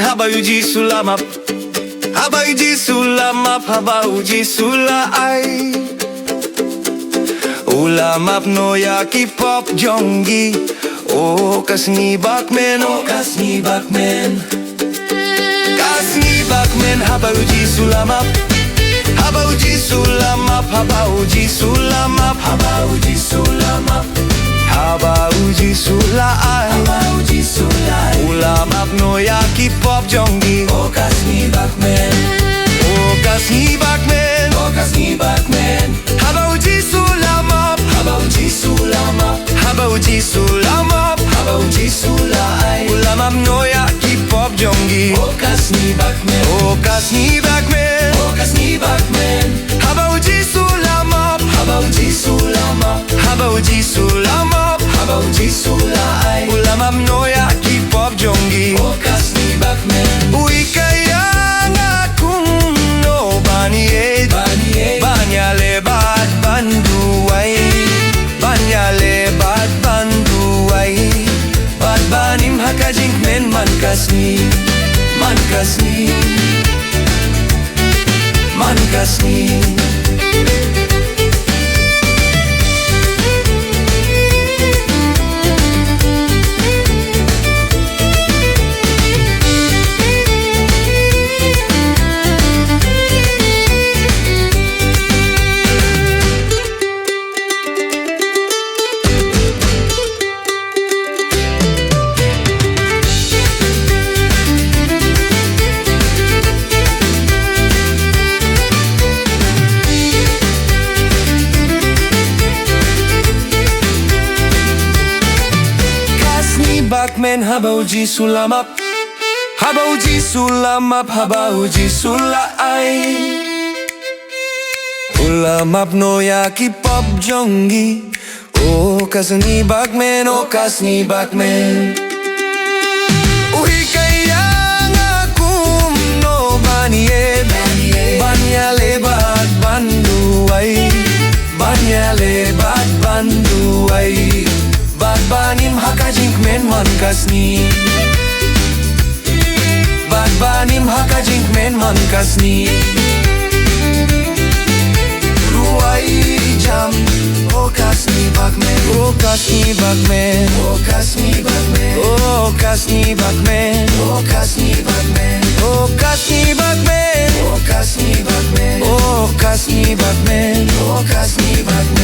Habauji sulamap, habauji sulamap, habauji sulay. Ulamap no yaki pop jongi. Oh, kasni bakmen, oh, kasni bakmen. Kasni bakmen, habauji sulamap, habauji sulamap, habauji sulamap, habauji sulamap, habauji sulay, habauji sulay. Ulamap no yaki pop jongi. Oh, kasni bakmen, oh, kasni bakmen, oh, kasni bakmen. Habauji sulamap, habauji sulamap, habauji sulamap, habauji sulay. Ulamap no yaki pop jongi. Oh, kasni bakmen, oh, kasni bakmen, oh, kasni bakmen. Habauji sulamap, habauji sulamap, habauji sulamap, habauji sulay. Ulamap no yaki pop jongi. Oh, kasni bakmen. Uy kaya nga kung no banied, banyale bat banduay, banyale bat banduay. Bat banim hakajing men man kasni, man kasni, man kasni. Bakmen habauji sulamap, habauji sulamap, habauji sulay. Ulamap no yaki pop jongi. Oh, kasni bakmen, oh, kasni bakmen. Uy kaya nga kung no banied, banyale bat banduay, banyale bat banduay. Bat banim hakajing men man kasni, bat banim hakajing men man kasni. Ruay jam, oh, kasni bakmen, oh, kasni bakmen, oh, kasni bakmen, oh, kasni bakmen, oh, kasni bakmen, oh, kasni bakmen, oh, kasni bakmen, oh, kasni bakmen, oh, kasni bakmen.